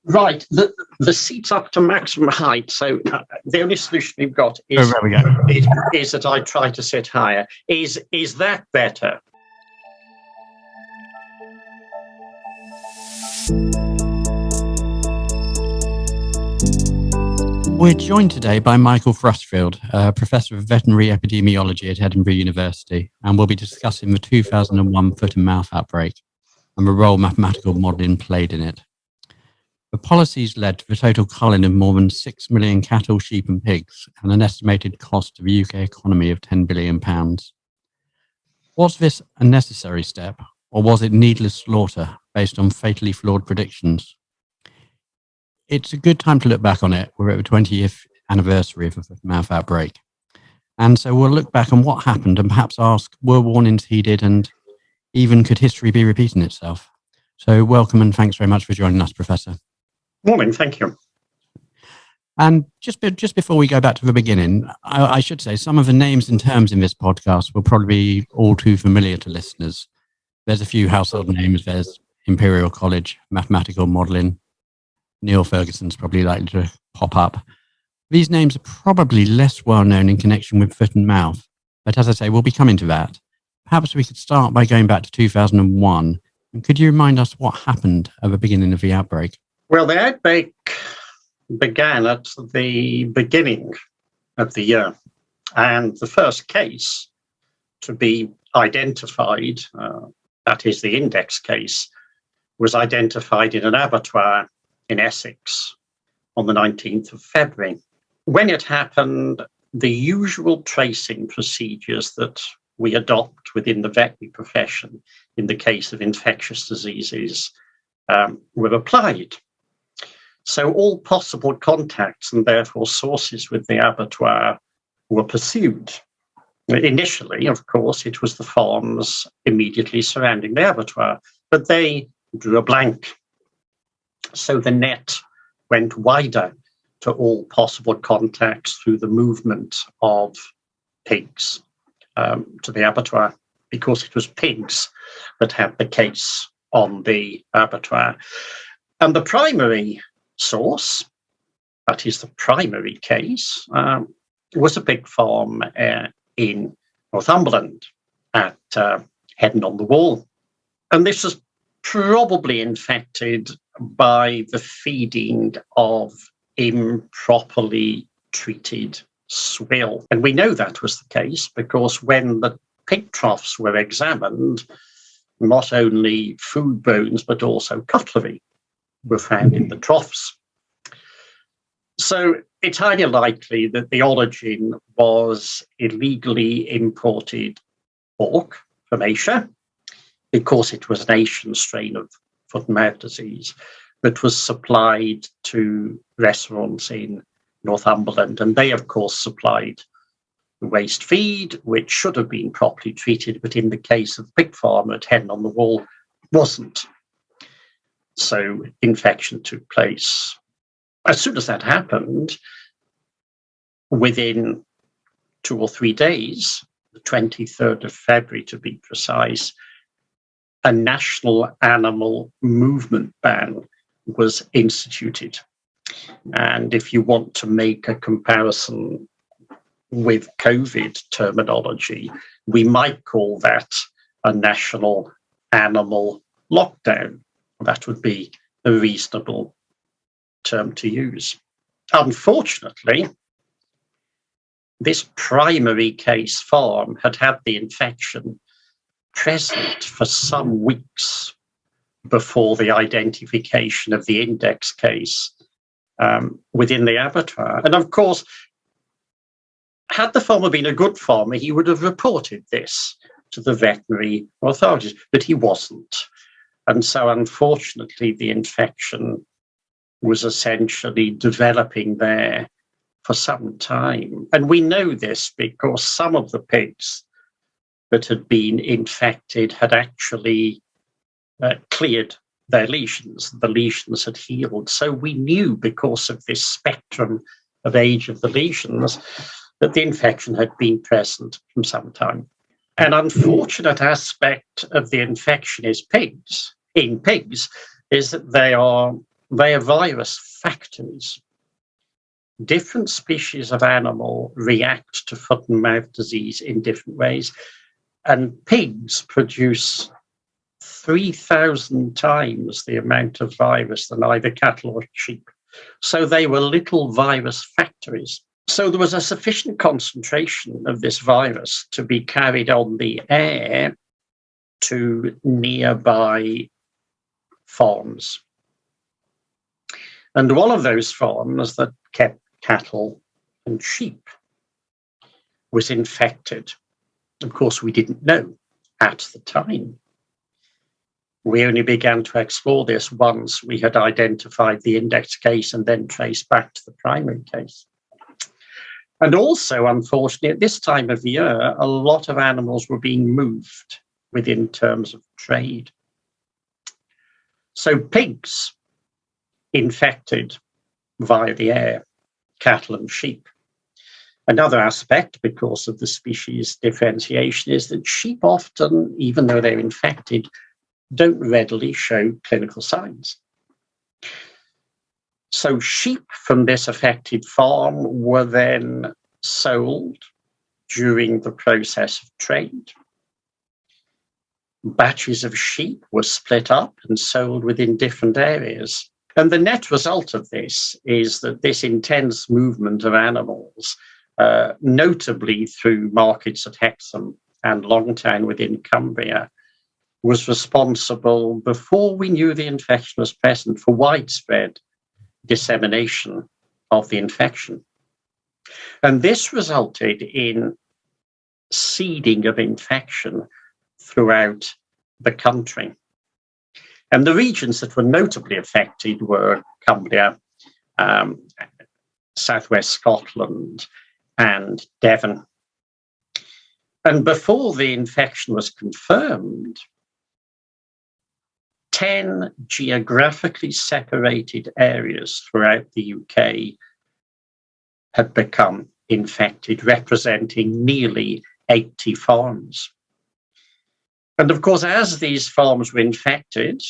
Right, the seat's up to maximum height, so the only solution we've got is, there we go. is that I try to sit higher. Is that better? We're joined today by Michael Thrusfield, Professor of Veterinary Epidemiology at Edinburgh University, and we'll be discussing the 2001 foot and mouth outbreak and the role mathematical modelling played in it. The policies led to the total culling of more than 6 million cattle, sheep and pigs, and an estimated cost to the UK economy of £10 billion. Was this a necessary step, or was it needless slaughter based on fatally flawed predictions? It's a good time to look back on it. We're at the 20th anniversary of the foot and mouth outbreak. And so we'll look back on what happened and perhaps ask, were warnings heeded, and even could history be repeating itself? So welcome and thanks very much for joining us, Professor. Morning, thank you. And just before we go back to the beginning, I should say some of the names and terms in this podcast will probably be all too familiar to listeners. There's a few household names. There's Imperial College, mathematical modelling. Neil Ferguson's probably likely to pop up. These names are probably less well known in connection with foot and mouth, but as I say, we'll be coming to that. Perhaps we could start by going back to 2001. And could you remind us what happened at the beginning of the outbreak? Well, the outbreak began at the beginning of the year, and the first case to be identified, that is the index case, was identified in an abattoir in Essex on the 19th of February. When it happened, the usual tracing procedures that we adopt within the veterinary profession in the case of infectious diseases were applied. So all possible contacts and therefore sources with the abattoir were pursued. Initially, of course, it was the farms immediately surrounding the abattoir, but they drew a blank. So the net went wider to all possible contacts through the movement of pigs to the abattoir, because it was pigs that had the case on the abattoir. And the primary source, that is the primary case, was a pig farm in Northumberland at Headon on the Wall. And this was probably infected by the feeding of improperly treated swill. And we know that was the case because when the pig troughs were examined, not only food bones but also cutlery were found in the troughs. So it's highly likely that the origin was illegally imported pork from Asia, because it was an Asian strain of foot and mouth disease that was supplied to restaurants in Northumberland. And they, of course, supplied the waste feed, which should have been properly treated, but in the case of the pig farm at Headon on the Wall, wasn't. So infection took place. As soon as that happened, within 2 or 3 days, the 23rd of February to be precise, a national animal movement ban was instituted. And if you want to make a comparison with COVID terminology, we might call that a national animal lockdown. That would be a reasonable term to use. Unfortunately, this primary case farm had had the infection present for some weeks before the identification of the index case within the abattoir. And of course, had the farmer been a good farmer, he would have reported this to the veterinary authorities, but he wasn't. And so, unfortunately, the infection was essentially developing there for some time. And we know this because some of the pigs that had been infected had actually cleared their lesions. The lesions had healed. So we knew, because of this spectrum of age of the lesions, that the infection had been present from some time. An unfortunate aspect of the infection in pigs is that they are virus factories. Different species of animal react to foot and mouth disease in different ways, and pigs produce 3,000 times the amount of virus than either cattle or sheep. So they were little virus factories. So there was a sufficient concentration of this virus to be carried on the air to nearby farms. And one of those farms that kept cattle and sheep was infected. Of course, we didn't know at the time. We only began to explore this once we had identified the index case and then traced back to the primary case. And also, unfortunately, at this time of the year, a lot of animals were being moved within terms of trade. So pigs infected via the air, cattle and sheep. Another aspect, because of the species differentiation, is that sheep often, even though they're infected, don't readily show clinical signs. So sheep from this affected farm were then sold during the process of trade. Batches of sheep were split up and sold within different areas. And the net result of this is that this intense movement of animals, notably through markets at Hexham and Longtown within Cumbria, was responsible, before we knew the infection was present, for widespread dissemination of the infection. And this resulted in seeding of infection throughout the country. And the regions that were notably affected were Cumbria, southwest Scotland, and Devon. And before the infection was confirmed, 10 geographically separated areas throughout the UK had become infected, representing nearly 80 farms. And of course, as these farms were infected,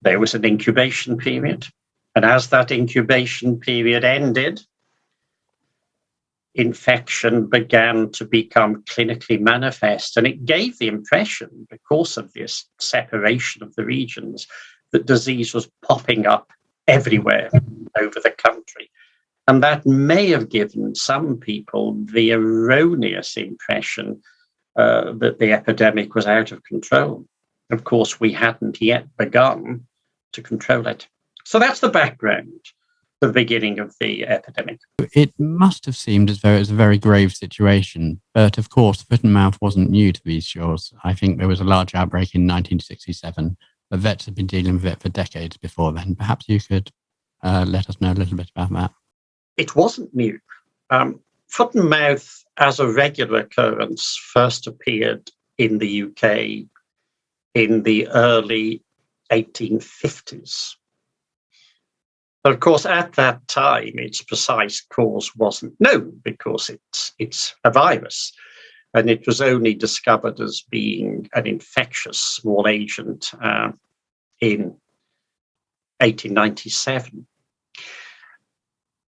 there was an incubation period. And as that incubation period ended, infection began to become clinically manifest. And it gave the impression, because of this separation of the regions, that disease was popping up everywhere over the country. And that may have given some people the erroneous impression that the epidemic was out of control. Of course, we hadn't yet begun to control it. So that's the background, the beginning of the epidemic. It must have seemed as though it was a very grave situation, but of course, foot and mouth wasn't new to these shores. I think there was a large outbreak in 1967, but vets had been dealing with it for decades before then. Perhaps you could let us know a little bit about that. It wasn't new. Foot and mouth, as a regular occurrence, first appeared in the UK in the early 1850s. But of course, at that time, its precise cause wasn't known, because it's a virus. And it was only discovered as being an infectious small agent in 1897.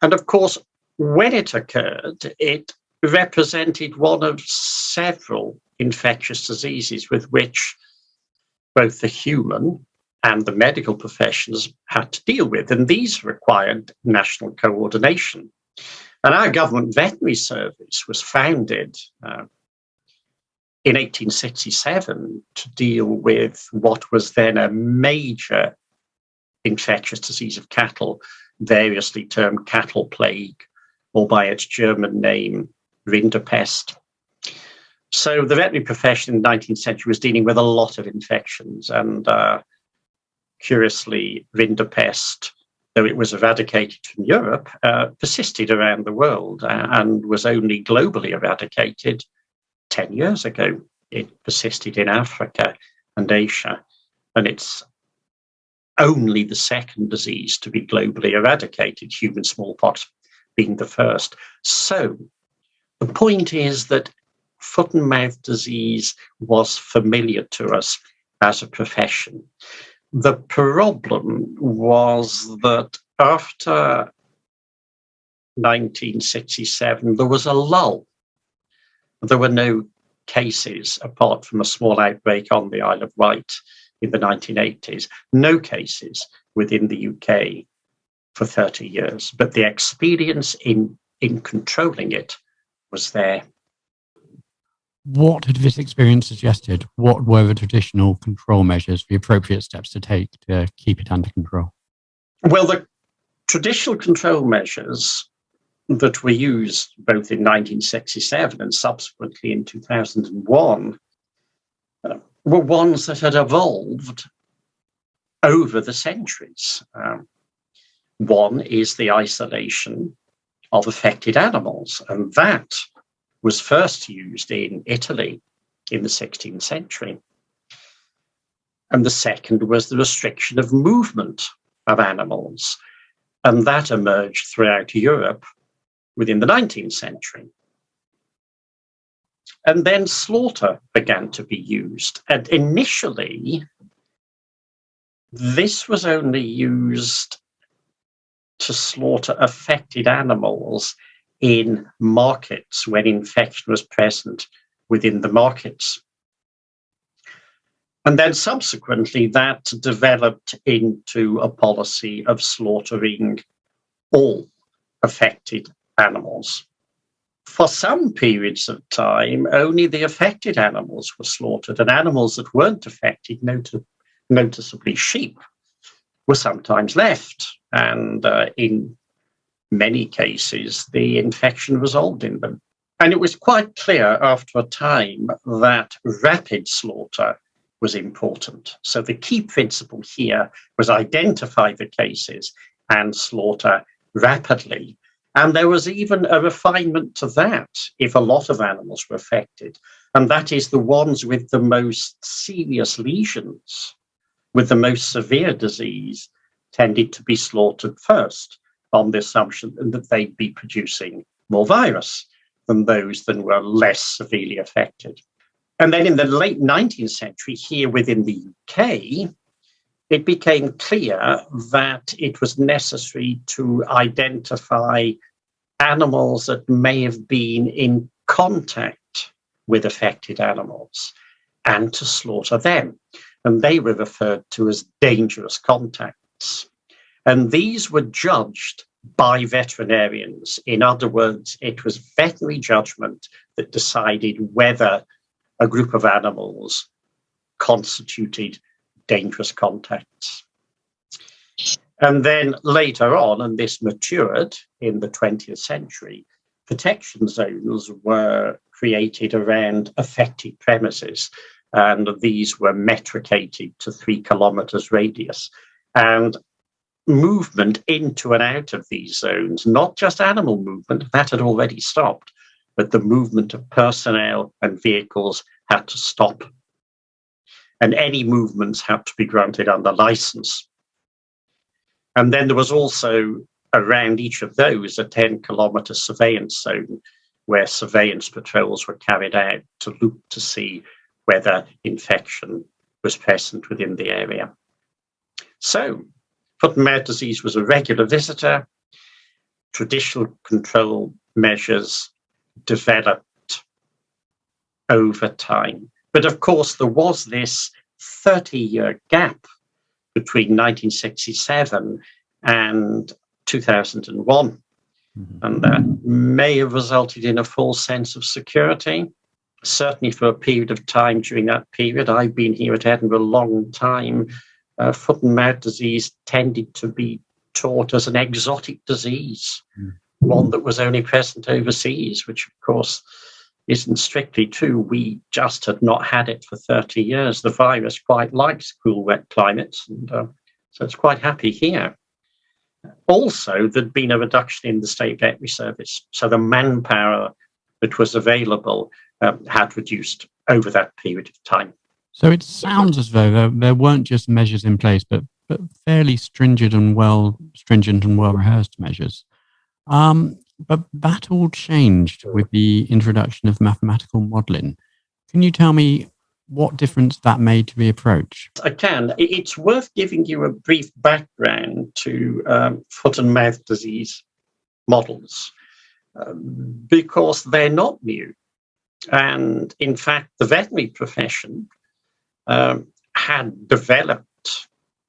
And of course, when it occurred, it represented one of several infectious diseases with which both the human and the medical professions had to deal with. And these required national coordination. And our government veterinary service was founded in 1867 to deal with what was then a major infectious disease of cattle, variously termed cattle plague, or by its German name, Rinderpest. So the veterinary profession in the 19th century was dealing with a lot of infections, and curiously, Rinderpest, though it was eradicated from Europe, persisted around the world and was only globally eradicated 10 years ago. It persisted in Africa and Asia, and it's only the second disease to be globally eradicated, human smallpox being the first. So the point is that foot and mouth disease was familiar to us as a profession. The problem was that after 1967, there was a lull. There were no cases, apart from a small outbreak on the Isle of Wight in the 1980s, no cases within the UK for 30 years. But the experience in controlling it was there. What had this experience suggested? What were the traditional control measures, the appropriate steps to take to keep it under control? Well, the traditional control measures that were used both in 1967 and subsequently in 2001 were ones that had evolved over the centuries. One is the isolation of affected animals, and that was first used in Italy in the 16th century. And the second was the restriction of movement of animals, and that emerged throughout Europe within the 19th century. And then slaughter began to be used. And initially, this was only used to slaughter affected animals in markets when infection was present within the markets. And then subsequently, that developed into a policy of slaughtering all affected animals. For some periods of time, only the affected animals were slaughtered, and animals that weren't affected, noticeably sheep, were sometimes left. And in many cases, the infection resolved in them. And it was quite clear after a time that rapid slaughter was important. So the key principle here was identify the cases and slaughter rapidly. And there was even a refinement to that if a lot of animals were affected. And that is the ones with the most serious lesions, with the most severe disease, tended to be slaughtered first, on the assumption that they'd be producing more virus than those that were less severely affected. And then in the late 19th century, here within the UK, it became clear that it was necessary to identify animals that may have been in contact with affected animals and to slaughter them. And they were referred to as dangerous contacts. And these were judged by veterinarians. In other words, it was veterinary judgment that decided whether a group of animals constituted dangerous contacts. And then later on, and this matured in the 20th century, protection zones were created around affected premises, and these were metricated to 3 kilometers radius. And movement into and out of these zones, not just animal movement, that had already stopped, but the movement of personnel and vehicles had to stop. And any movements had to be granted under license. And then there was also around each of those a 10-kilometer surveillance zone where surveillance patrols were carried out to look to see whether infection was present within the area. So, foot-and-mouth disease was a regular visitor. Traditional control measures developed over time. But of course, there was this 30-year gap between 1967 and 2001. Mm-hmm. And that may have resulted in a false sense of security. Certainly for a period of time during that period, I've been here at Edinburgh a long time, foot and mouth disease tended to be taught as an exotic disease, one that was only present overseas, which of course isn't strictly true. We just had not had it for 30 years. The virus quite likes cool, wet climates, and so it's quite happy here. Also, there'd been a reduction in the state veterinary service, so the manpower that was available had reduced over that period of time. So it sounds as though there weren't just measures in place, but fairly stringent and well rehearsed measures. But that all changed with the introduction of mathematical modelling. Can you tell me what difference that made to the approach? I can. It's worth giving you a brief background to foot and mouth disease models because they're not new. And in fact, the veterinary profession had developed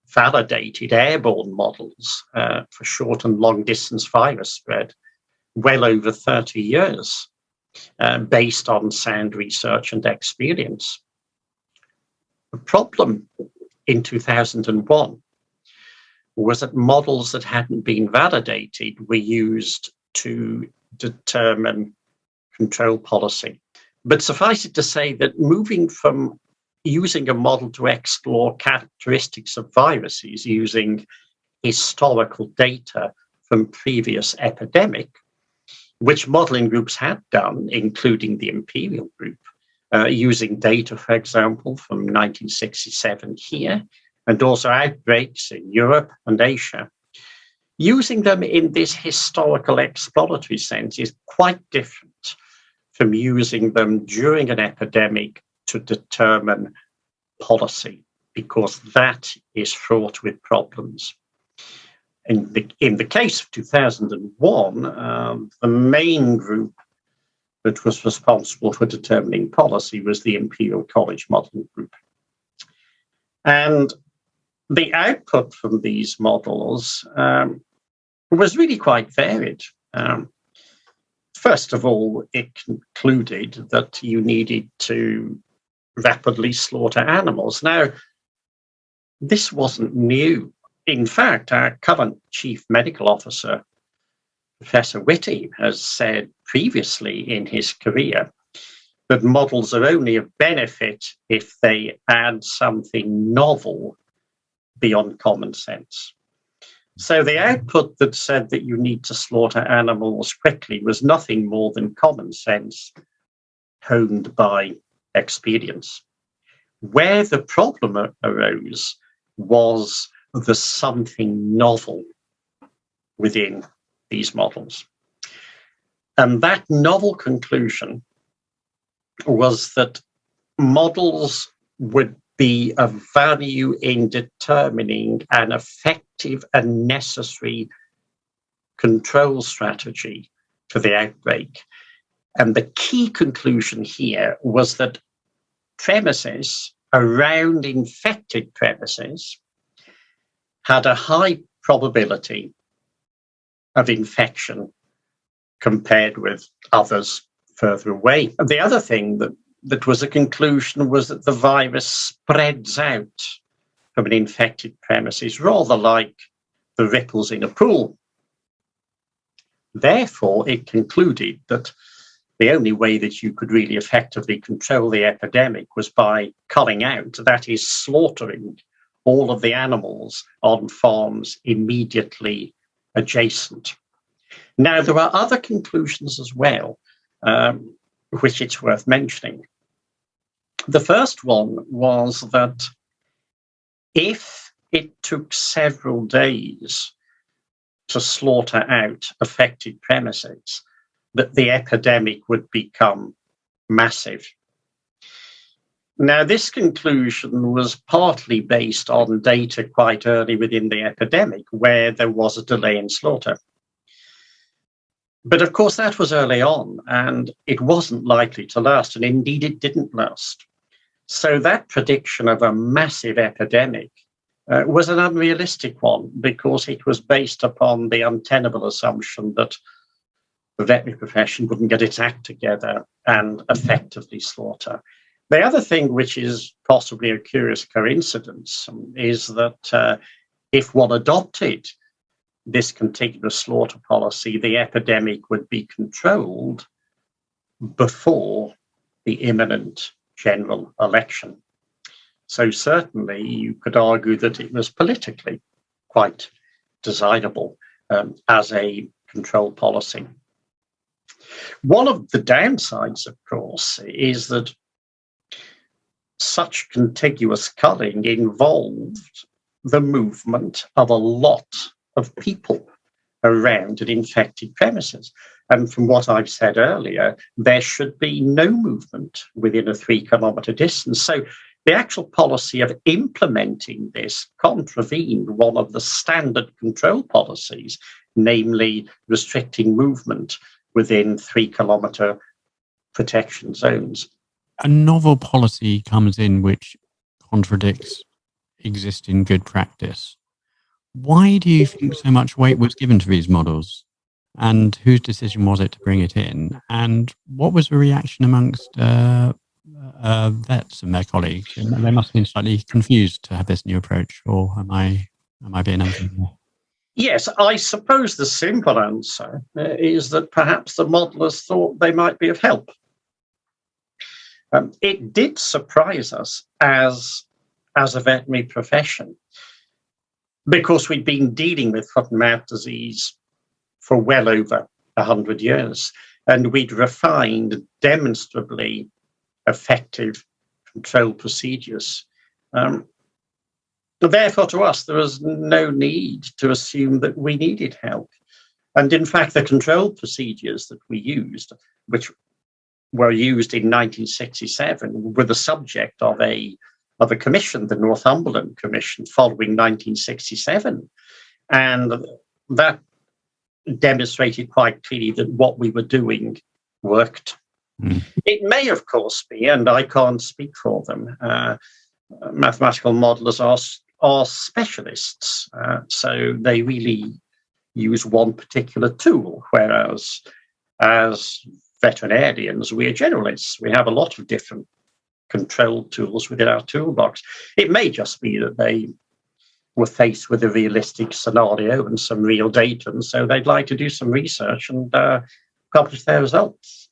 validated airborne models for short and long distance virus spread well over 30 years based on sound research and experience. The problem in 2001 was that models that hadn't been validated were used to determine control policy. But suffice it to say that moving from using a model to explore characteristics of viruses using historical data from previous epidemic, which modeling groups had done, including the Imperial group, using data, for example, from 1967 here, and also outbreaks in Europe and Asia. Using them in this historical exploratory sense is quite different from using them during an epidemic to determine policy, because that is fraught with problems. In the case of 2001, the main group that was responsible for determining policy was the Imperial College Modelling Group. And the output from these models was really quite varied. First of all, it concluded that you needed to rapidly slaughter animals. Now, this wasn't new. In fact, our current chief medical officer, Professor Whitty, has said previously in his career that models are only of benefit if they add something novel beyond common sense. So the output that said that you need to slaughter animals quickly was nothing more than common sense honed by experience. Where the problem arose was the something novel within these models. And that novel conclusion was that models would be of value in determining an effective and necessary control strategy for the outbreak. And the key conclusion here was that premises around infected premises had a high probability of infection compared with others further away. And the other thing that was a conclusion was that the virus spreads out from an infected premises, rather like the ripples in a pool. Therefore, it concluded that the only way that you could really effectively control the epidemic was by culling out, that is, slaughtering all of the animals on farms immediately adjacent. Now, there are other conclusions as well, which it's worth mentioning. The first one was that if it took several days to slaughter out affected premises, that the epidemic would become massive. Now, this conclusion was partly based on data quite early within the epidemic, where there was a delay in slaughter. But of course, that was early on, and it wasn't likely to last, and indeed it didn't last. So that prediction of a massive epidemic was an unrealistic one, because it was based upon the untenable assumption that the veterinary profession wouldn't get its act together and effectively slaughter. The other thing, which is possibly a curious coincidence, is that if one adopted this contiguous slaughter policy, the epidemic would be controlled before the imminent general election. So certainly you could argue that it was politically quite desirable as a control policy. One of the downsides, of course, is that such contiguous culling involved the movement of a lot of people around an infected premises. And from what I've said earlier, there should be no movement within a 3-kilometre distance. So the actual policy of implementing this contravened one of the standard control policies, namely restricting movement within 3-kilometre protection zones. A novel policy comes in which contradicts existing good practice. Why do you think so much weight was given to these models? And whose decision was it to bring it in? And what was the reaction amongst vets and their colleagues? They must have been slightly confused to have this new approach, or am I being unfair? Yes, I suppose the simple answer is that perhaps the modelers thought they might be of help. It did surprise us as a veterinary profession, because we'd been dealing with foot and mouth disease for well over 100 years, and we'd refined demonstrably effective control procedures. Therefore, to us, there was no need to assume that we needed help. And in fact, the control procedures that we used, which were used in 1967, were the subject of a commission, the Northumberland Commission, following 1967. And that demonstrated quite clearly that what we were doing worked. It may, of course, be, and I can't speak for them, mathematical modelers are specialists, so they really use one particular tool, whereas as veterinarians, we are generalists. We have a lot of different control tools within our toolbox. It may just be that they were faced with a realistic scenario and some real data, and so they'd like to do some research and publish their results.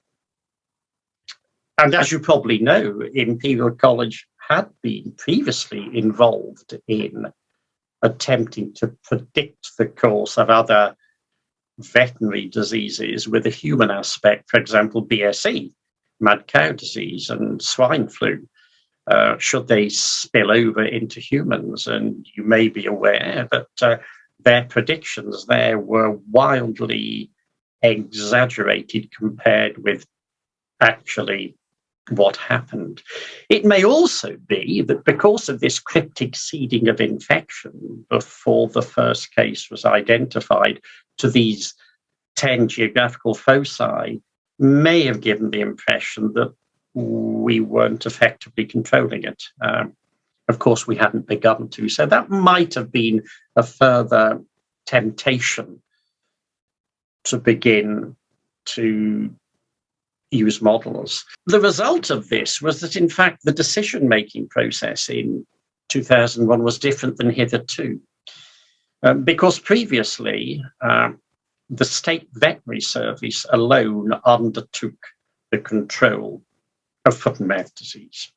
And as you probably know, Imperial College had been previously involved in attempting to predict the course of other veterinary diseases with a human aspect, for example, BSE, mad cow disease, and swine flu, should they spill over into humans. And you may be aware that their predictions there were wildly exaggerated compared with actually what happened. It may also be that because of this cryptic seeding of infection before the first case was identified to these 10 geographical foci, may have given the impression that we weren't effectively controlling it. Of course, we hadn't begun to. So that might have been a further temptation to begin to use models. The result of this was that, in fact, the decision-making process in 2001 was different than hitherto. Because previously, the State Veterinary Service alone undertook the control of foot and mouth disease.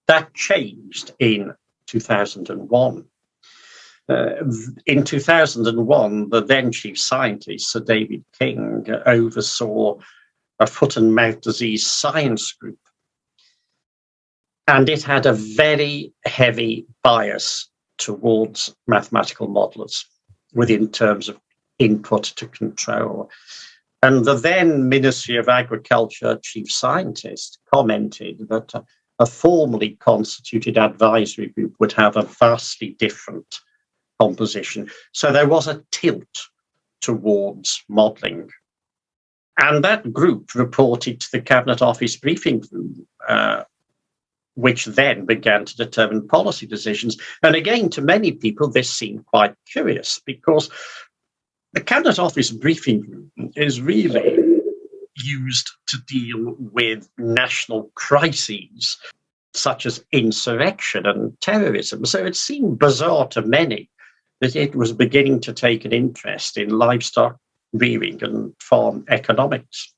That changed in 2001. In 2001, the then chief scientist, Sir David King, oversaw a foot and mouth disease science group. And it had a very heavy bias towards mathematical modelers within terms of input to control. And the then Ministry of Agriculture chief scientist commented that a formally constituted advisory group would have a vastly different composition. So there was a tilt towards modelling. And that group reported to the Cabinet Office briefing room, which then began to determine policy decisions. And again, to many people, this seemed quite curious, because the Cabinet Office briefing room is really used to deal with national crises, such as insurrection and terrorism. So it seemed bizarre to many that it was beginning to take an interest in livestock rearing and farm economics.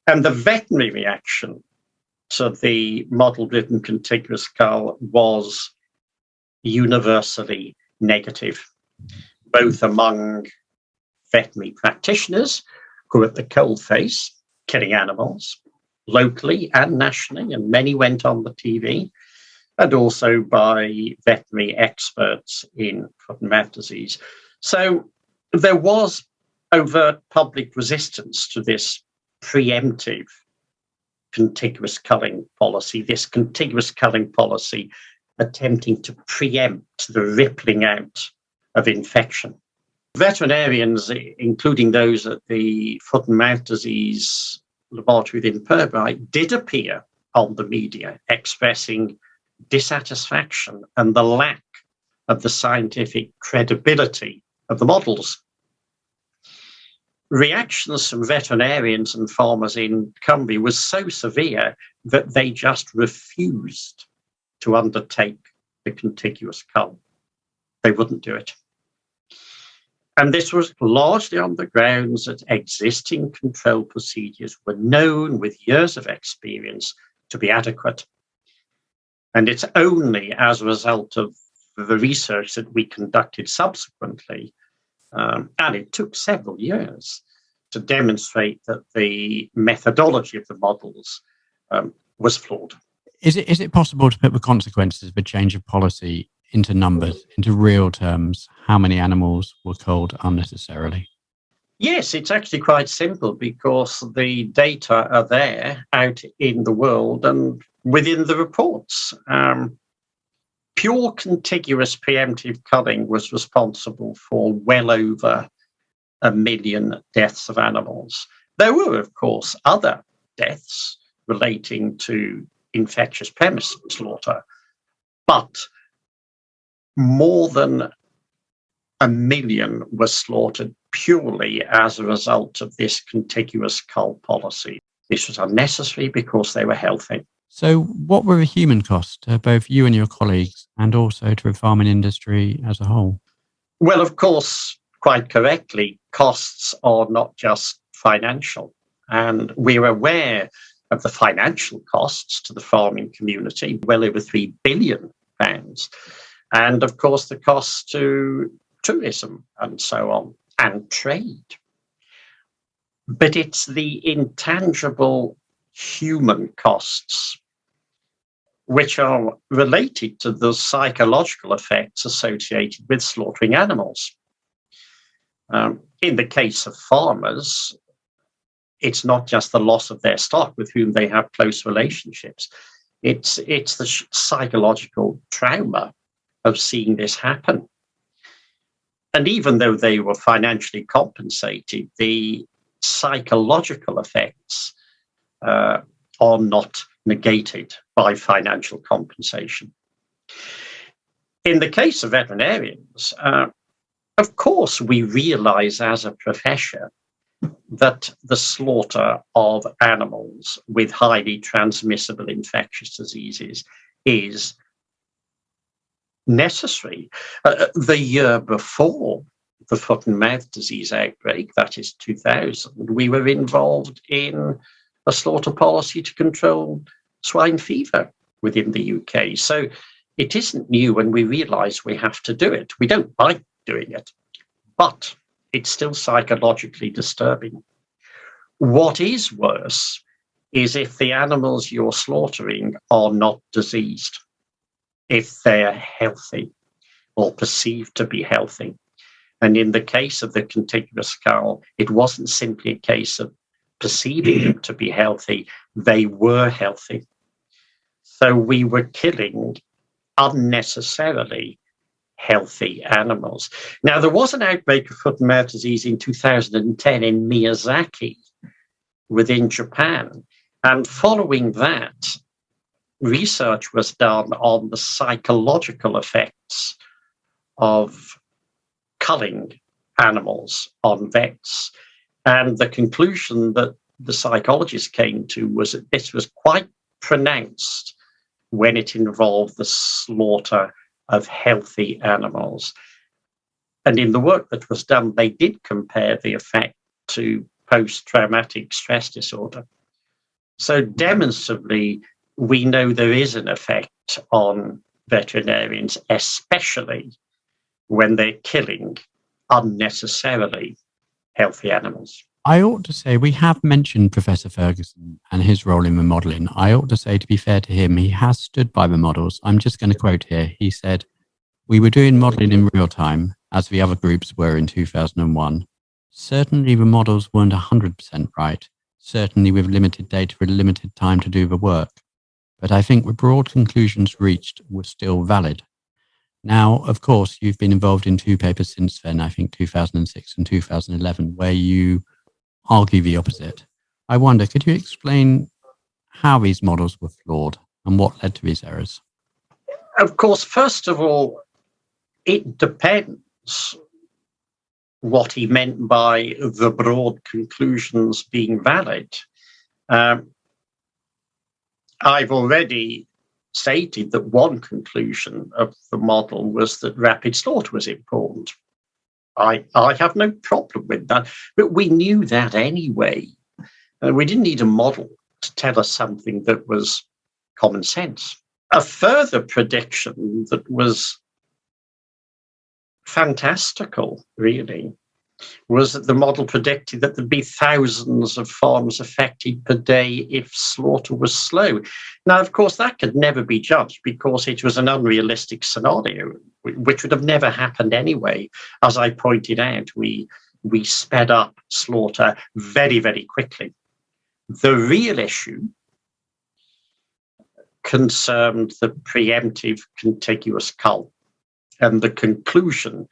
And the veterinary reaction to the model-driven contiguous cull was universally negative, both among veterinary practitioners who were at the coalface killing animals locally and nationally, and many went on the TV, and also by veterinary experts in foot and mouth disease. So There was overt public resistance to this preemptive contiguous culling policy, attempting to preempt the rippling out of infection. Veterinarians, including those at the foot and mouth disease laboratory within Imperial, did appear on the media expressing dissatisfaction and the lack of the scientific credibility of the models. Reactions from veterinarians and farmers in Cumbria was so severe that they just refused to undertake the contiguous cull. They wouldn't do it. And this was largely on the grounds that existing control procedures were known with years of experience to be adequate. And it's only as a result of the research that we conducted subsequently, and it took several years to demonstrate that the methodology of the models was flawed. Is it possible to put the consequences of a change of policy into numbers, into real terms? How many animals were culled unnecessarily? Yes, it's actually quite simple because the data are there out in the world and within the reports. Pure contiguous preemptive culling was responsible for well over 1 million deaths of animals. There were, of course, other deaths relating to infectious premise slaughter, but more than 1 million were slaughtered purely as a result of this contiguous cull policy. This was unnecessary because they were healthy. So what were the human costs to both you and your colleagues and also to the farming industry as a whole? Well, of course, quite correctly, costs are not just financial. And we're aware of the financial costs to the farming community, well over £3 billion. And of course, the costs to tourism and so on, and trade. But it's the intangible human costs which are related to the psychological effects associated with slaughtering animals. In the case of farmers, it's not just the loss of their stock with whom they have close relationships. It's the psychological trauma of seeing this happen. And even though they were financially compensated, the psychological effects are not negated by financial compensation. In the case of veterinarians, of course, we realize as a profession that the slaughter of animals with highly transmissible infectious diseases is necessary. The year before the foot and mouth disease outbreak, that is 2000, we were involved in a slaughter policy to control swine fever within the UK. So it isn't new when we realize we have to do it. We don't like doing it, but it's still psychologically disturbing. What is worse is if the animals you're slaughtering are not diseased, if they're healthy or perceived to be healthy. And in the case of the contiguous cull, it wasn't simply a case of perceiving them to be healthy, they were healthy. So we were killing unnecessarily healthy animals. Now, there was an outbreak of foot and mouth disease in 2010 in Miyazaki within Japan. And following that, research was done on the psychological effects of culling animals on vets. And the conclusion that the psychologists came to was that this was quite pronounced when it involved the slaughter of healthy animals. And in the work that was done, they did compare the effect to post-traumatic stress disorder. So demonstrably, we know there is an effect on veterinarians, especially when they're killing unnecessarily healthy animals. I ought to say, we have mentioned Professor Ferguson and his role in the modelling. I ought to say, to be fair to him, he has stood by the models. I'm just going to quote here. He said, "We were doing modelling in real time, as the other groups were in 2001. Certainly the models weren't 100% right, certainly with limited data with limited time to do the work. But I think the broad conclusions reached were still valid. Now, of course, you've been involved in 2 papers since then, I think 2006 and 2011, where you argue the opposite. I wonder, could you explain how these models were flawed and what led to these errors? Of course, first of all, it depends what he meant by the broad conclusions being valid. I've already stated that one conclusion of the model was that rapid slaughter was important. I have no problem with that, but we knew that anyway. We didn't need a model to tell us something that was common sense. A further prediction that was fantastical, really, was that the model predicted that there'd be thousands of farms affected per day if slaughter was slow. Now, of course, that could never be judged because it was an unrealistic scenario, which would have never happened anyway. As I pointed out, we sped up slaughter very, very quickly. The real issue concerned the preemptive contiguous cull and the conclusion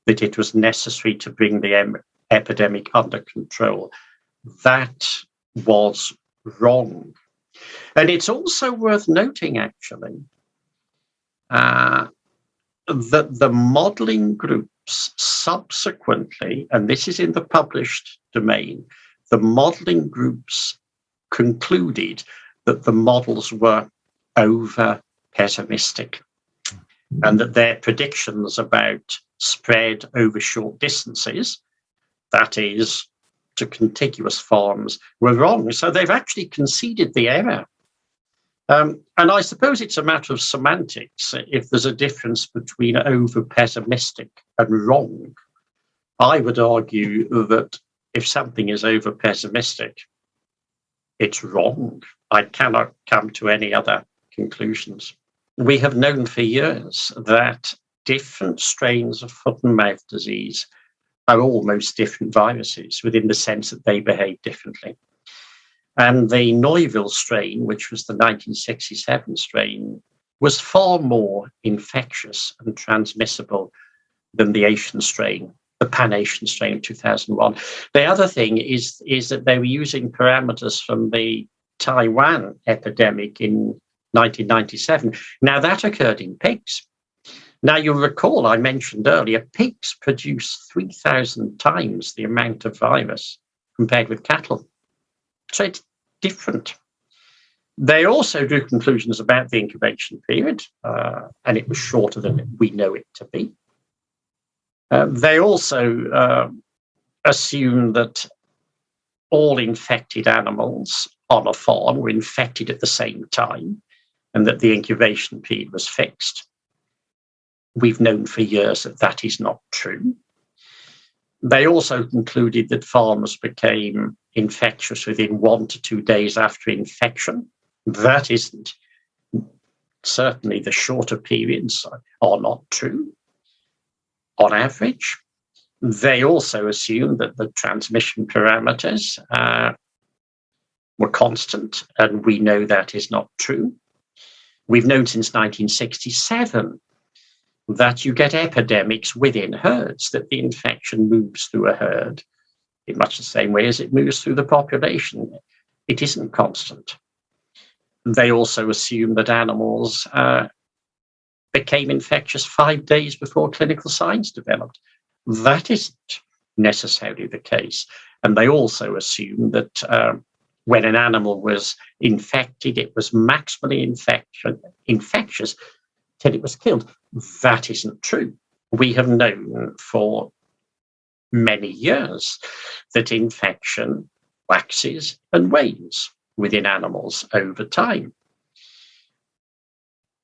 that it was necessary to bring the epidemic under control. That was wrong. And it's also worth noting, actually, that the modelling groups subsequently, and this is in the published domain, the modelling groups concluded that the models were over-pessimistic and that their predictions about spread over short distances, that is, to contiguous farms, were wrong. So they've actually conceded the error. And I suppose it's a matter of semantics if there's a difference between over-pessimistic and wrong. I would argue that if something is over-pessimistic, it's wrong. I cannot come to any other conclusions. We have known for years that different strains of foot and mouth disease are almost different viruses within the sense that they behave differently. And the Neuville strain, which was the 1967 strain, was far more infectious and transmissible than the Asian strain, the Pan-Asian strain of 2001. The other thing is that they were using parameters from the Taiwan epidemic in 1997. Now, that occurred in pigs. Now, you'll recall I mentioned earlier, pigs produce 3,000 times the amount of virus compared with cattle. So it's different. They also drew conclusions about the incubation period, and it was shorter than we know it to be. They also assumed that all infected animals on a farm were infected at the same time and that the incubation period was fixed. We've known for years that that is not true. They also concluded that farmers became infectious within 1 to 2 days after infection. That isn't. Certainly the shorter periods are not true on average. They also assumed that the transmission parameters were constant, and we know that is not true. We've known since 1967 that you get epidemics within herds, that the infection moves through a herd in much the same way as it moves through the population. It isn't constant. They also assume that animals became infectious 5 days before clinical signs developed. That isn't necessarily the case. And they also assume that when an animal was infected, it was maximally infectious till it was killed. That isn't true. We have known for many years that infection waxes and wanes within animals over time.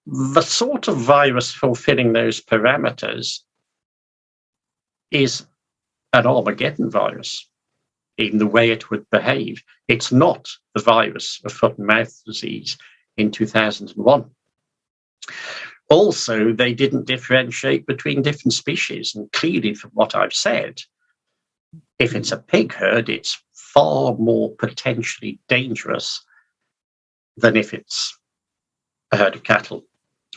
The sort of virus fulfilling those parameters is an Armageddon virus in the way it would behave. It's not the virus of foot and mouth disease in 2001. Also, they didn't differentiate between different species. And clearly, from what I've said, if it's a pig herd, it's far more potentially dangerous than if it's a herd of cattle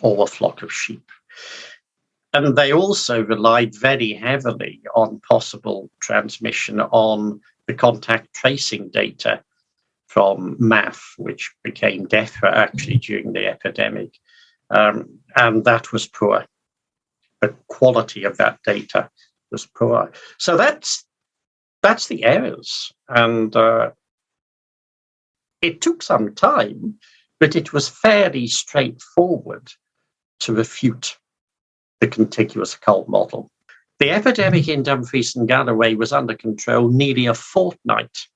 or a flock of sheep. And they also relied very heavily on possible transmission on the contact tracing data from MAF, which became DEFRA actually during the epidemic. And that was poor. The quality of that data was poor. So that's the errors. And it took some time, but it was fairly straightforward to refute the contiguous cull model. The epidemic in Dumfries and Galloway was under control nearly a fortnight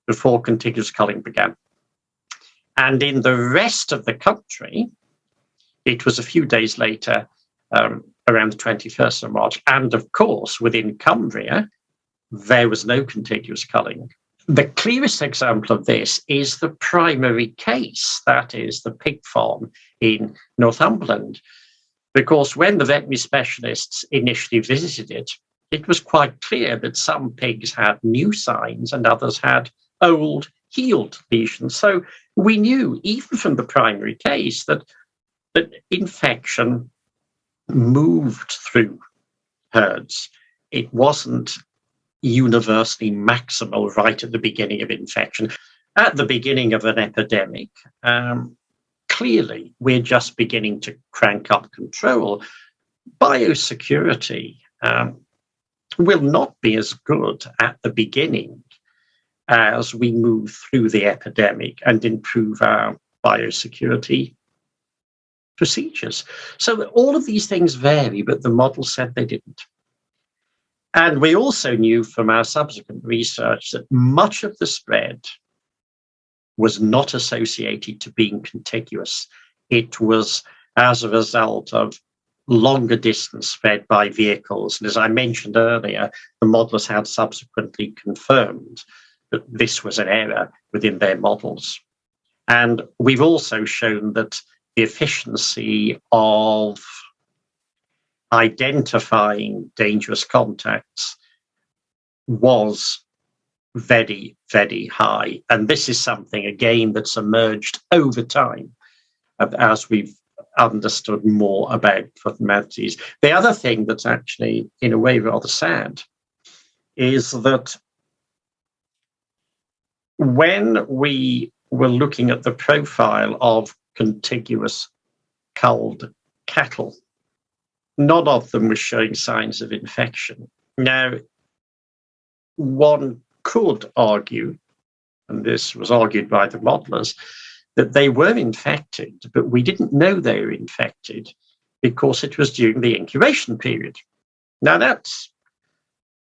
before contiguous culling began. And in the rest of the country, it was a few days later, around the 21st of March. And of course, within Cumbria, there was no contiguous culling. The clearest example of this is the primary case, that is the pig farm in Northumberland. Because when the veterinary specialists initially visited it, it was quite clear that some pigs had new signs and others had old, healed lesions. So we knew, even from the primary case, that infection moved through herds. It wasn't universally maximal right at the beginning of infection. At the beginning of an epidemic, clearly we're just beginning to crank up control. Biosecurity will not be as good at the beginning as we move through the epidemic and improve our biosecurity procedures. So all of these things vary, but the model said they didn't. And we also knew from our subsequent research that much of the spread was not associated to being contiguous. It was as a result of longer distance spread by vehicles. And as I mentioned earlier, the modelers had subsequently confirmed that this was an error within their models. And we've also shown that the efficiency of identifying dangerous contacts was very, very high. And this is something, again, that's emerged over time as we've understood more about foot-and-mouth disease. The other thing that's actually, in a way, rather sad is that when we were looking at the profile of contiguous culled cattle, none of them was showing signs of infection. Now, one could argue, and this was argued by the modelers, that they were infected, but we didn't know they were infected because it was during the incubation period. Now, that's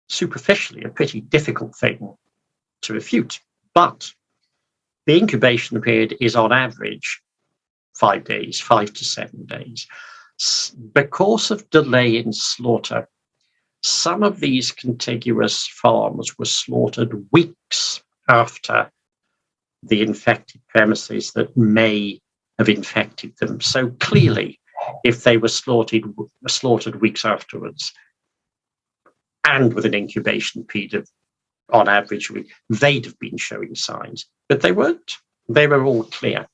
superficially a pretty difficult thing to refute, but the incubation period is on average 5 days, 5 to 7 days. Because of delay in slaughter, some of these contiguous farms were slaughtered weeks after the infected premises that may have infected them. So clearly, if they were slaughtered weeks afterwards and with an incubation period of, on average, they'd have been showing signs, but they weren't. They were all clear.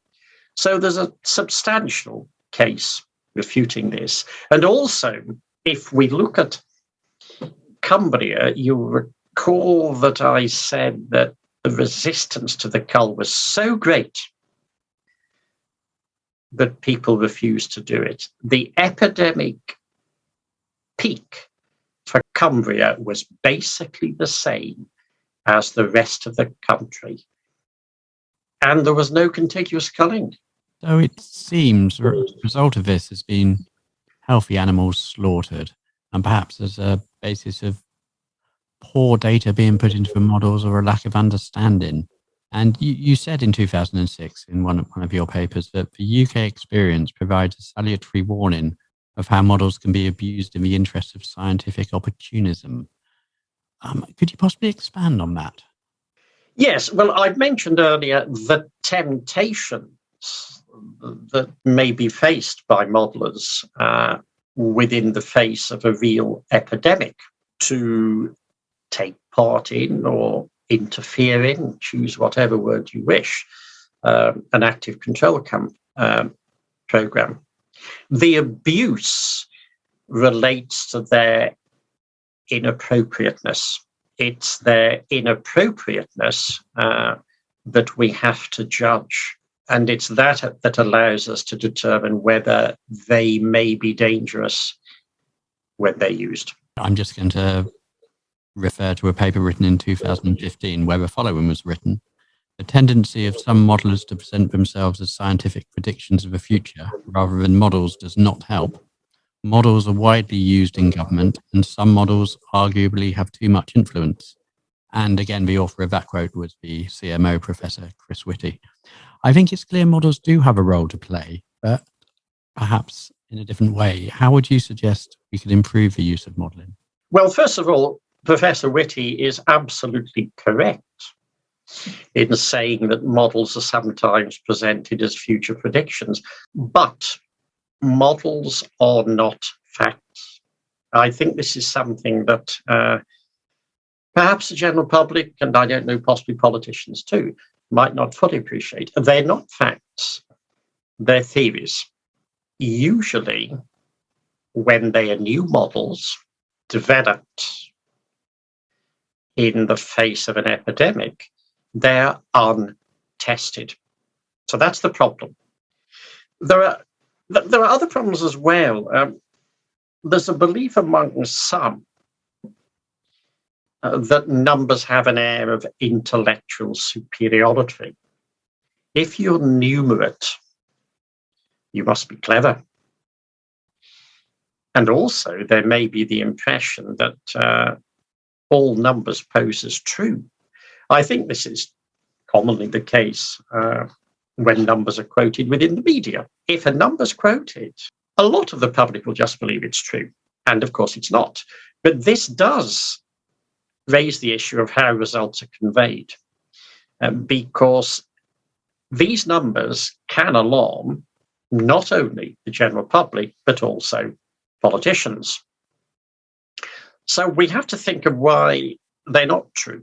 So there's a substantial case refuting this. And also, if we look at Cumbria, you'll recall that I said that the resistance to the cull was so great that people refused to do it. The epidemic peak for Cumbria was basically the same as the rest of the country. And there was no contiguous culling. So it seems the result of this has been healthy animals slaughtered, and perhaps as a basis of poor data being put into the models or a lack of understanding. And you said in 2006 in one of your papers that the UK experience provides a salutary warning of how models can be abused in the interest of scientific opportunism. Could you possibly expand on that? Yes, well, I've mentioned earlier the temptations that may be faced by modelers within the face of a real epidemic to take part in or interfere in, choose whatever word you wish, an active control program. The abuse relates to their inappropriateness. It's their inappropriateness that we have to judge. And it's that allows us to determine whether they may be dangerous when they're used. I'm just going to refer to a paper written in 2015 where the following was written. The tendency of some modelers to present themselves as scientific predictions of the future rather than models does not help. Models are widely used in government, and some models arguably have too much influence. And again, the author of that quote was the CMO, Professor Chris Whitty. I think it's clear models do have a role to play, but perhaps in a different way. How would you suggest we could improve the use of modelling? Well, first of all, Professor Whitty is absolutely correct in saying that models are sometimes presented as future predictions, but models are not facts. I think this is something that perhaps the general public, and I don't know, possibly politicians too, might not fully appreciate. They're not facts, they're theories. Usually, when they are new models developed in the face of an epidemic, they're untested. So that's the problem. There are other problems as well. There's a belief among some that numbers have an air of intellectual superiority. If you're numerate, you must be clever. And also, there may be the impression that all numbers pose as true. I think this is commonly the case when numbers are quoted within the media. If a number's quoted, a lot of the public will just believe it's true. And of course, it's not. But this does raise the issue of how results are conveyed, because these numbers can alarm not only the general public, but also politicians. So we have to think of why they're not true.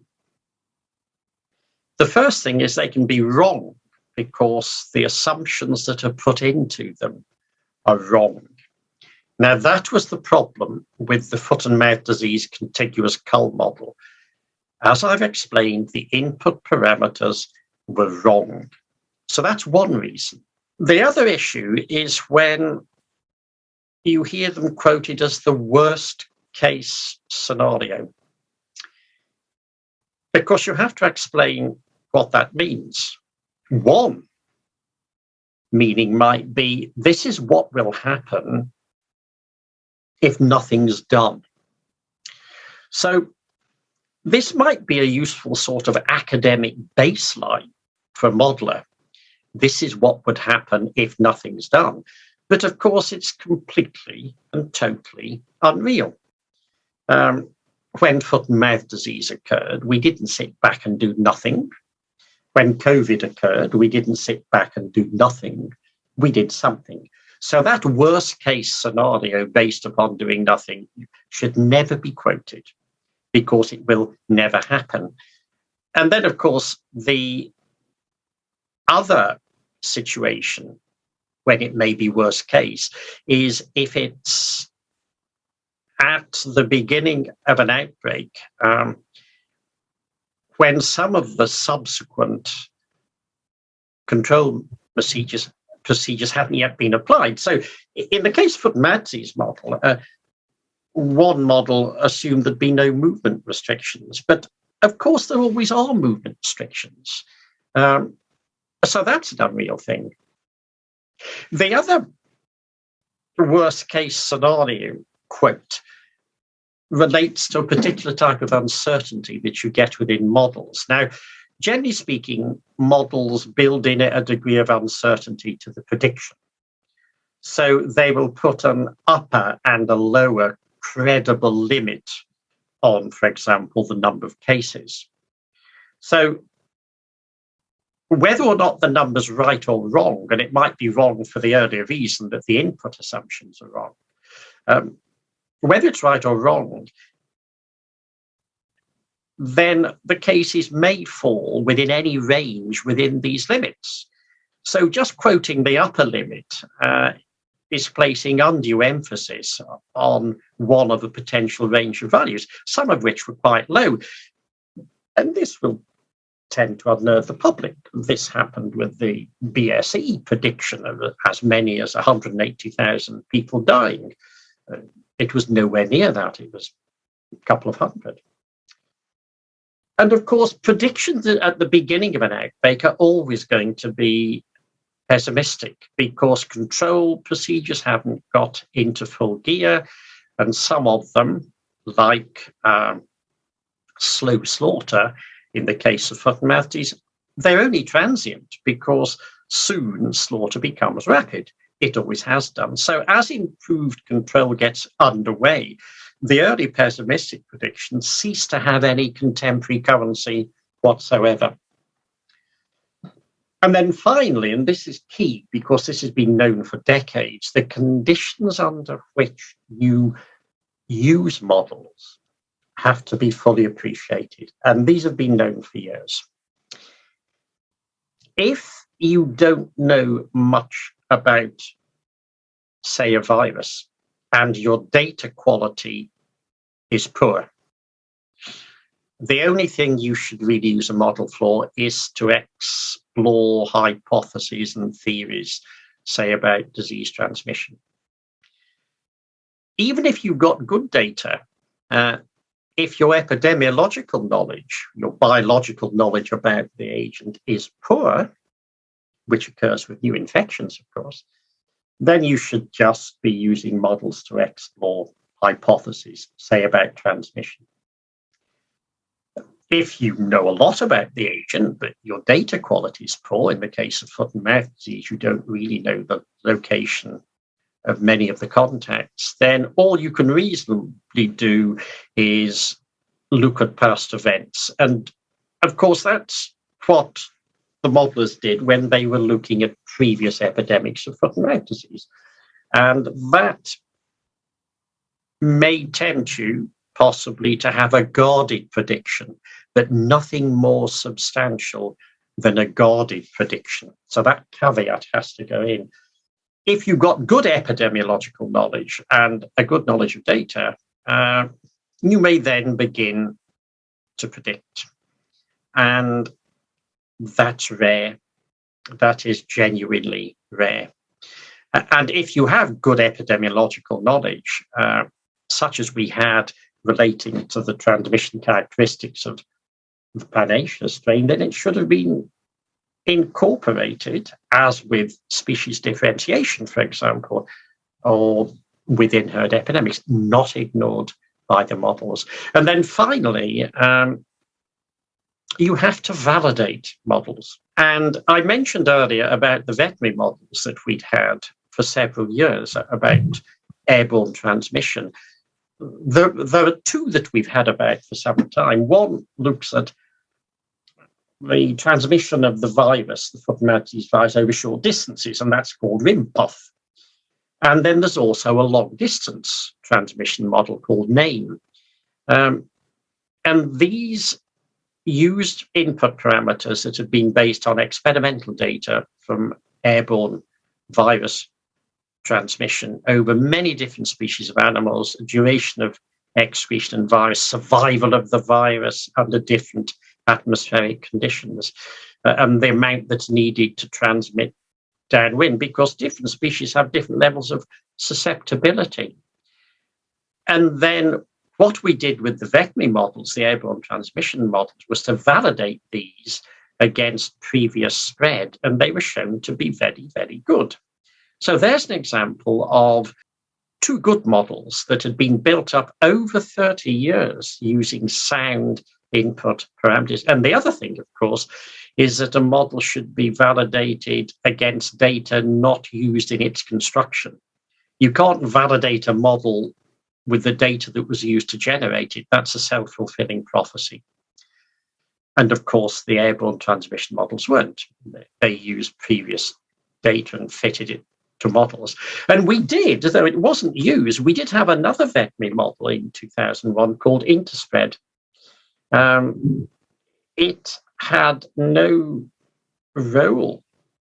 The first thing is they can be wrong because the assumptions that are put into them are wrong. Now, that was the problem with the foot and mouth disease contiguous cull model. As I've explained, the input parameters were wrong. So that's one reason. The other issue is when you hear them quoted as the worst case scenario, because you have to explain what that means. One meaning might be, this is what will happen if nothing's done. So this might be a useful sort of academic baseline for a modeler. This is what would happen if nothing's done. But of course, it's completely and totally unreal. When foot and mouth disease occurred, we didn't sit back and do nothing. When COVID occurred, we didn't sit back and do nothing. We did something. So that worst case scenario based upon doing nothing should never be quoted because it will never happen. And then, of course, the other situation when it may be worst case is if it's at the beginning of an outbreak, when some of the subsequent control procedures haven't yet been applied. So in the case of foot and mouth disease model, one model assumed there'd be no movement restrictions, but of course there always are movement restrictions. So that's an unreal thing. The other worst case scenario quote relates to a particular type of uncertainty that you get within models. Now, generally speaking, models build in a degree of uncertainty to the prediction. So they will put an upper and a lower credible limit on, for example, the number of cases. So whether or not the number's right or wrong, and it might be wrong for the earlier reason that the input assumptions are wrong, whether it's right or wrong, then the cases may fall within any range within these limits. So just quoting the upper limit is placing undue emphasis on one of the potential range of values, some of which were quite low. And this will tend to unnerve the public. This happened with the BSE prediction of as many as 180,000 people dying. It was nowhere near that. It was a couple of hundred. And of course, predictions at the beginning of an outbreak are always going to be pessimistic because control procedures haven't got into full gear, and some of them, like slow slaughter in the case of foot and mouth disease, they're only transient because soon slaughter becomes rapid. It always has done. So as improved control gets underway, the early pessimistic predictions cease to have any contemporary currency whatsoever. And then finally, and this is key because this has been known for decades, the conditions under which you use models have to be fully appreciated. And these have been known for years. If you don't know much about, say, a virus, and your data quality is poor, the only thing you should really use a model for is to explore hypotheses and theories, say, about disease transmission. Even if you've got good data, if your epidemiological knowledge, your biological knowledge about the agent is poor, which occurs with new infections, of course, then you should just be using models to explore hypotheses, say, about transmission. If you know a lot about the agent, but your data quality is poor, in the case of foot and mouth disease, you don't really know the location of many of the contacts, then all you can reasonably do is look at past events. And of course, that's what the modelers did when they were looking at previous epidemics of foot and mouth disease. And that may tempt you possibly to have a guarded prediction, but nothing more substantial than a guarded prediction. So that caveat has to go in. If you've got good epidemiological knowledge and a good knowledge of data, you may then begin to predict. And that's rare. That is genuinely rare. And if you have good epidemiological knowledge, such as we had relating to the transmission characteristics of the Pan-Asia strain, then it should have been incorporated, as with species differentiation, for example, or within herd epidemics, not ignored by the models. And then finally, you have to validate models. And I mentioned earlier about the veterinary models that we'd had for several years about airborne transmission. There are two that we've had about for some time. One looks at the transmission of the virus, the foot and mouth disease virus, over short distances, and that's called RIMPUF. And then there's also a long distance transmission model called NAME. And these used input parameters that have been based on experimental data from airborne virus transmission over many different species of animals, duration of excretion and virus, survival of the virus under different atmospheric conditions, and the amount that's needed to transmit downwind, because different species have different levels of susceptibility. And then what we did with the veterinary models, the airborne transmission models, was to validate these against previous spread, and they were shown to be very, very good. So there's an example of two good models that had been built up over 30 years using sound input parameters. And the other thing, of course, is that a model should be validated against data not used in its construction. You can't validate a model with the data that was used to generate it. That's a self-fulfilling prophecy. And of course, the airborne transmission models weren't. They used previous data and fitted it to models. And we did, though it wasn't used, we did have another veterinary model in 2001 called Interspread. It had no role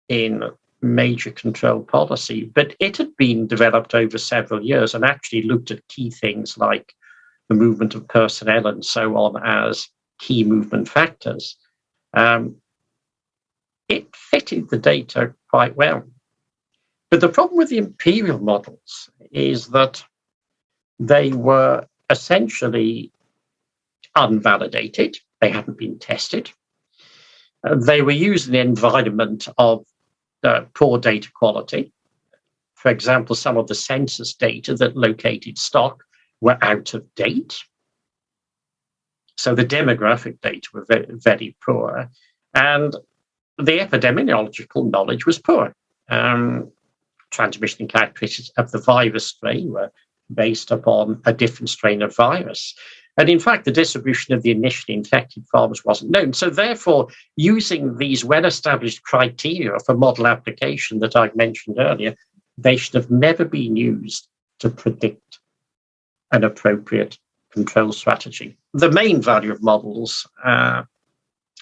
in major control policy, but it had been developed over several years and actually looked at key things like the movement of personnel and so on as key movement factors. It fitted the data quite well. But the problem with the Imperial models is that they were essentially unvalidated. They hadn't been tested. They were used in an environment of poor data quality. For example, some of the census data that located stock were out of date. So the demographic data were very, very poor. And the epidemiological knowledge was poor. Transmission characteristics of the virus strain were based upon a different strain of virus. And in fact, the distribution of the initially infected farmers wasn't known. So therefore, using these well-established criteria for model application that I've mentioned earlier, they should have never been used to predict an appropriate control strategy. The main value of models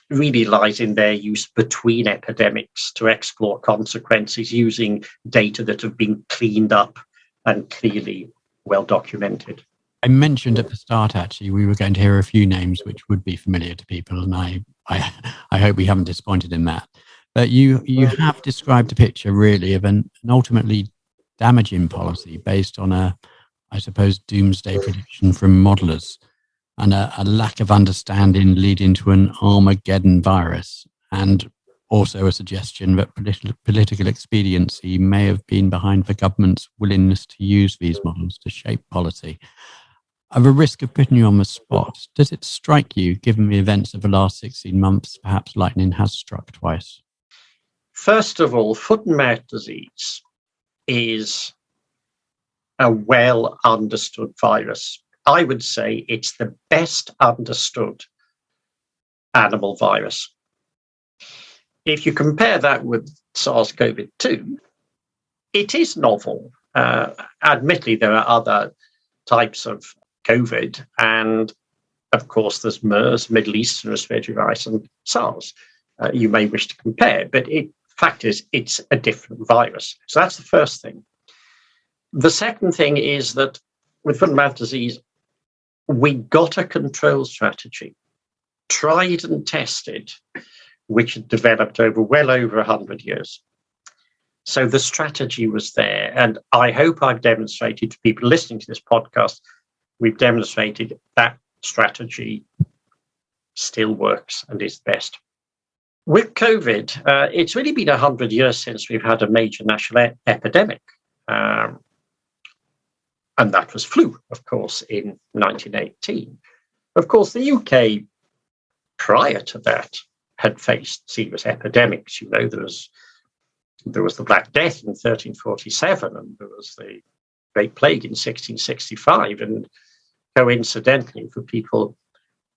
really lies in their use between epidemics to explore consequences using data that have been cleaned up and clearly well documented. I mentioned at the start, actually, we were going to hear a few names which would be familiar to people, and I hope we haven't disappointed in that. But you have described a picture, really, of an ultimately damaging policy based on a, I suppose, doomsday prediction from modelers and a lack of understanding leading to an Armageddon virus, and also a suggestion that political expediency may have been behind the government's willingness to use these models to shape policy. Of a risk of putting you on the spot, does it strike you, given the events of the last 16 months, perhaps lightning has struck twice? First of all, foot and mouth disease is a well understood virus. I would say it's the best understood animal virus. If you compare that with SARS-CoV-2, it is novel. Admittedly, there are other types of COVID, and of course, there's MERS, Middle Eastern respiratory virus, and SARS. You may wish to compare, but fact is, it's a different virus. So that's the first thing. The second thing is that with foot and mouth disease, we got a control strategy, tried and tested, which had developed over well over 100 years. So the strategy was there. And I hope I've demonstrated to people listening to this podcast, we've demonstrated that strategy still works and is best. With COVID, it's really been 100 years since we've had a major national epidemic. And that was flu, of course, in 1918. Of course, the UK, prior to that, had faced serious epidemics. You know, there was the Black Death in 1347, and there was the Great Plague in 1665. And coincidentally, for people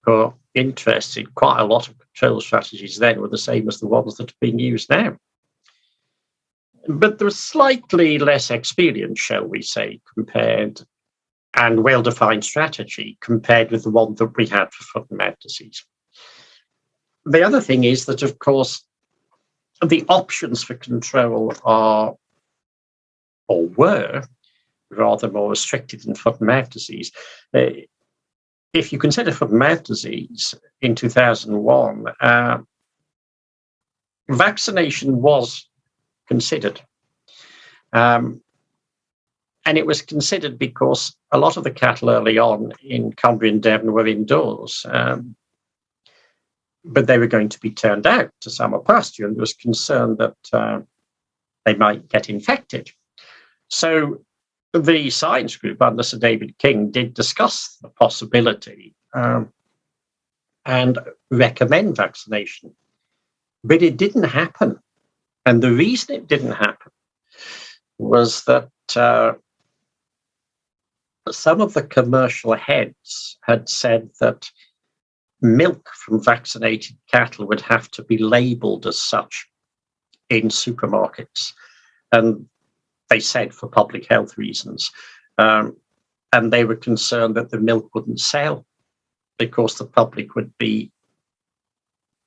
who are interested, quite a lot of control strategies then were the same as the ones that are being used now. But there was slightly less experience, shall we say, and well-defined strategy compared with the one that we had for foot and mouth disease. The other thing is that, of course, the options for control are, or were, rather more restricted than foot and mouth disease. If you consider foot and mouth disease in 2001, vaccination was considered. And it was considered because a lot of the cattle early on in Cumbria and Devon were indoors, but they were going to be turned out to summer pasture, and there was concern that they might get infected. So the science group under Sir David King did discuss the possibility and recommend vaccination, but it didn't happen. And the reason it didn't happen was that some of the commercial heads had said that milk from vaccinated cattle would have to be labelled as such in supermarkets. And they said for public health reasons. And they were concerned that the milk wouldn't sell because the public would be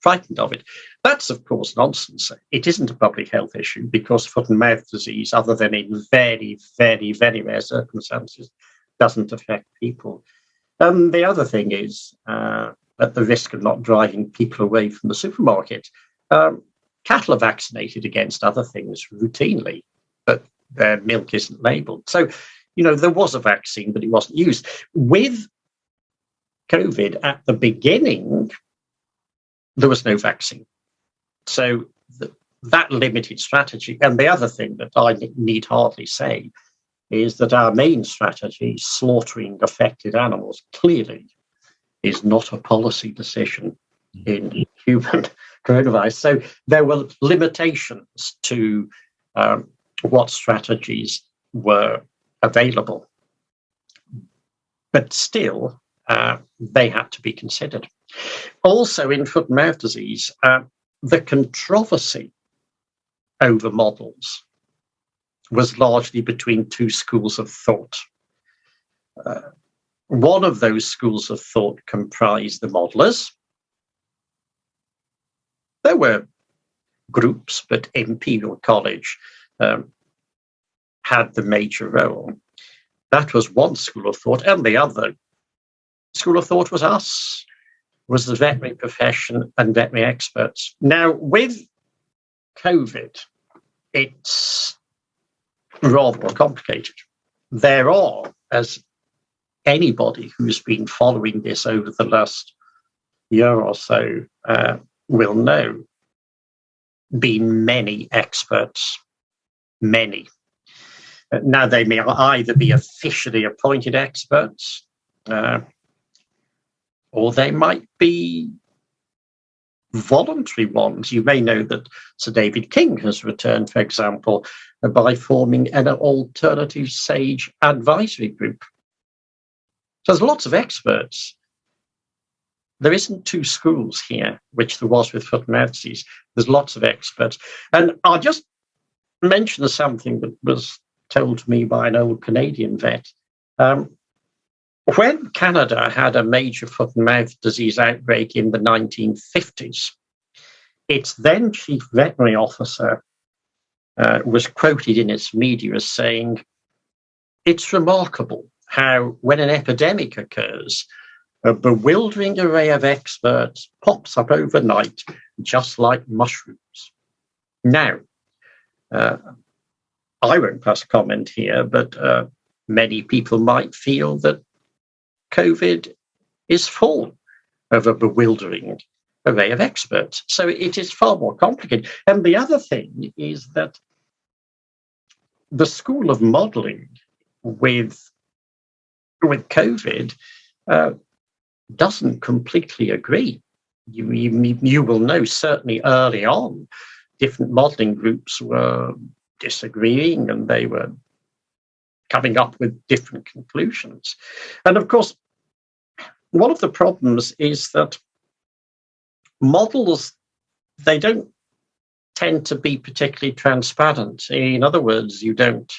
frightened of it. That's, of course, nonsense. It isn't a public health issue because foot and mouth disease, other than in very, very, very rare circumstances, doesn't affect people. The other thing is, at the risk of not driving people away from the supermarket, cattle are vaccinated against other things routinely, but their milk isn't labelled. So, there was a vaccine, but it wasn't used. With COVID at the beginning, there was no vaccine. So that limited strategy. And the other thing that I need hardly say is that our main strategy, slaughtering affected animals, clearly is not a policy decision in human coronavirus. So there were limitations to what strategies were available. But still, they had to be considered. Also, in foot and mouth disease, the controversy over models was largely between two schools of thought. One of those schools of thought comprised the modelers. There were groups, but Imperial College had the major role. That was one school of thought, and the other school of thought was us, was the veterinary profession and veterinary experts. Now, with COVID, it's rather more complicated. There are, as anybody who's been following this over the last year or so will know, been many experts, many. Now, they may either be officially appointed experts, or they might be voluntary ones. You may know that Sir David King has returned, for example, by forming an alternative SAGE advisory group. So there's lots of experts. There isn't two schools here, which there was with foot and mouth disease. There's lots of experts. And I'll just mention something that was told to me by an old Canadian vet. When Canada had a major foot and mouth disease outbreak in the 1950s, its then chief veterinary officer was quoted in its media as saying, "It's remarkable how when an epidemic occurs, a bewildering array of experts pops up overnight, just like mushrooms." Now, I won't pass comment here, but many people might feel that COVID is full of a bewildering array of experts. So it is far more complicated. And the other thing is that the school of modelling with COVID doesn't completely agree. You will know certainly early on, different modelling groups were disagreeing and they were coming up with different conclusions. And of course, one of the problems is that models, they don't tend to be particularly transparent. In other words, you don't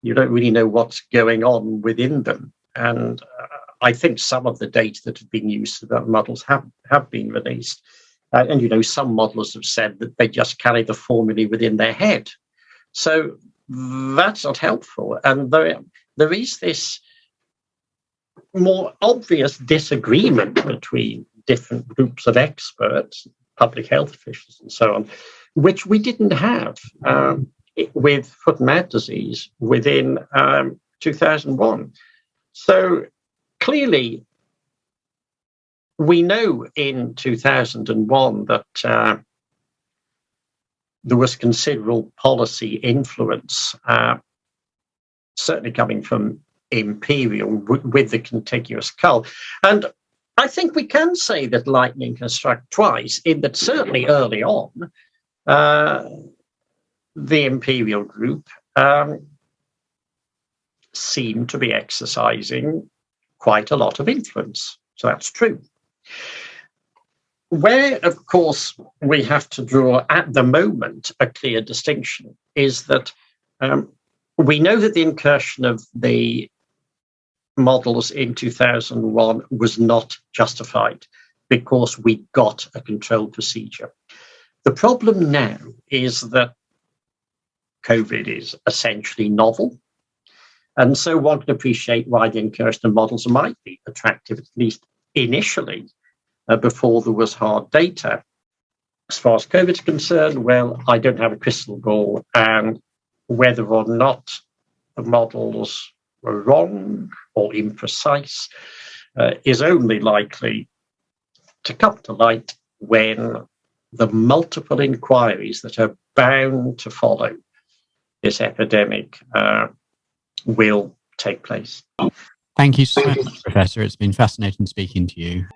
really know what's going on within them. And I think some of the data that have been used about models have been released. And some modelers have said that they just carry the formulae within their head. So that's not helpful. And there is this more obvious disagreement between different groups of experts, public health officials and so on, which we didn't have with foot and mouth disease within 2001. So clearly, we know in 2001 that there was considerable policy influence, certainly coming from Imperial with the contiguous cull. And I think we can say that lightning can strike twice, in that certainly early on, the Imperial group seemed to be exercising quite a lot of influence. So that's true. Where, of course, we have to draw at the moment a clear distinction is that we know that the incursion of the models in 2001 was not justified because we got a control procedure. The problem now is that COVID is essentially novel. And so one can appreciate why the incursion of models might be attractive, at least initially, before there was hard data. As far as COVID is concerned, well, I don't have a crystal ball, and whether or not the models were wrong or imprecise is only likely to come to light when the multiple inquiries that are bound to follow this epidemic will take place. Thank you so much, Professor. It's been fascinating speaking to you.